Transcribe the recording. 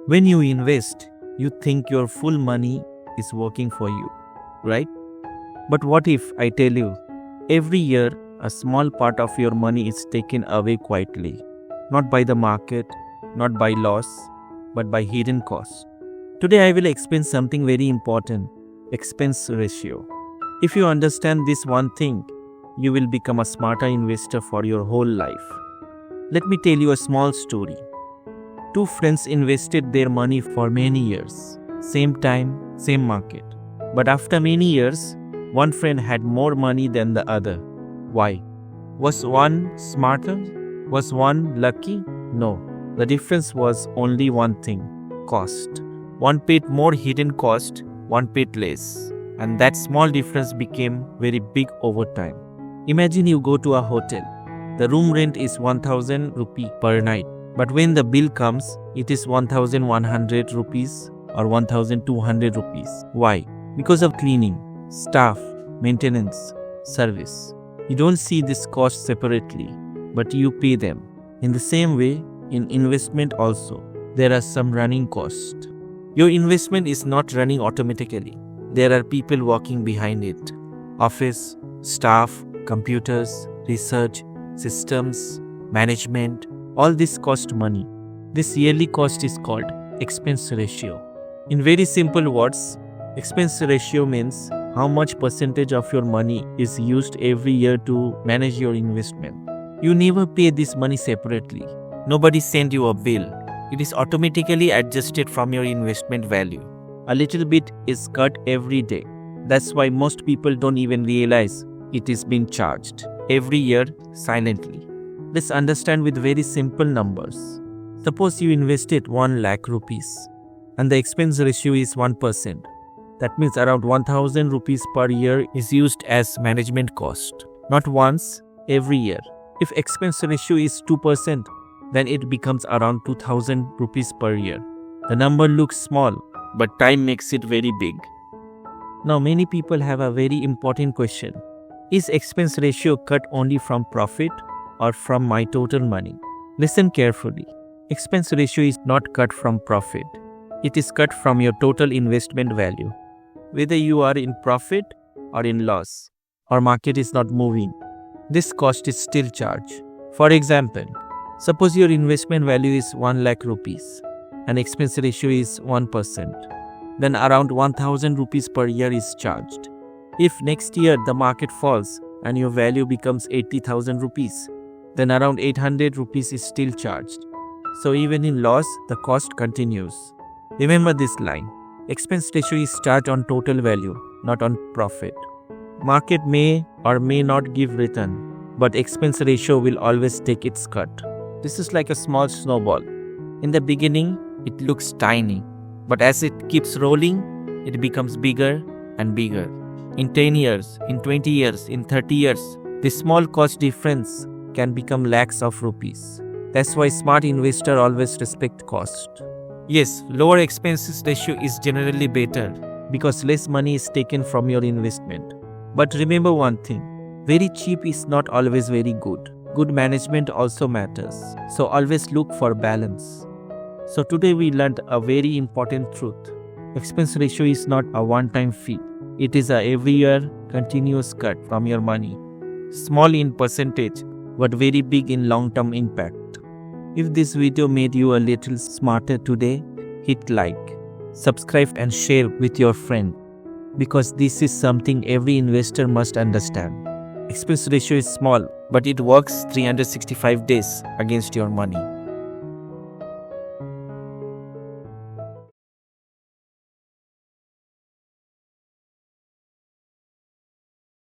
When you invest, you think your full money is working for you, right? But what if I tell you, every year a small part of your money is taken away quietly, not by the market, not by loss, but by hidden cost. Today I will explain something very important, expense ratio. If you understand this one thing, you will become a smarter investor for your whole life. Let me tell you a small story. Two friends invested their money for many years, same time, same market. But after many years, one friend had more money than the other. Why? Was one smarter? Was one lucky? No. The difference was only one thing: cost. One paid more hidden cost, one paid less. And that small difference became very big over time. Imagine you go to a hotel. The room rent is 1000 rupee per night. But when the bill comes, it is 1100 rupees or 1200 rupees. Why? Because of cleaning, staff, maintenance, service. You don't see this cost separately, but you pay them. In the same way, in investment also, there are some running costs. Your investment is not running automatically. There are people working behind it. Office, staff, computers, research, systems, management, all this cost money. This yearly cost is called expense ratio. In very simple words, expense ratio means how much percentage of your money is used every year to manage your investment. You never pay this money separately. Nobody sends you a bill. It is automatically adjusted from your investment value. A little bit is cut every day. That's why most people don't even realize it is being charged every year silently. Let's understand with very simple numbers. Suppose you invested 1 lakh rupees and the expense ratio is 1%. That means around 1000 rupees per year is used as management cost. Not once, every year. If expense ratio is 2%, then it becomes around 2000 rupees per year. The number looks small, but time makes it very big. Now many people have a very important question. Is expense ratio cut only from profit or from my total money? Listen carefully. Expense ratio is not cut from profit. It is cut from your total investment value. Whether you are in profit or in loss, or market is not moving, this cost is still charged. For example, suppose your investment value is 1 lakh rupees and expense ratio is 1%. Then around 1000 rupees per year is charged. If next year the market falls and your value becomes 80,000 rupees, then around 800 rupees is still charged. So even in loss, the cost continues. Remember this line. Expense ratio is charged on total value, not on profit. Market may or may not give return, but expense ratio will always take its cut. This is like a small snowball. In the beginning, it looks tiny, but as it keeps rolling, it becomes bigger and bigger. In 10 years, in 20 years, in 30 years, this small cost difference can become lakhs of rupees. That's why smart investors always respect cost. Yes, lower expenses ratio is generally better because less money is taken from your investment. But remember one thing, very cheap is not always very good. Good management also matters. So always look for balance. So today we learned a very important truth. Expense ratio is not a one-time fee. It is a every year continuous cut from your money. Small in percentage, but very big in long-term impact. If this video made you a little smarter today, hit like, subscribe and share with your friend. Because this is something every investor must understand. Expense ratio is small, but it works 365 days against your money.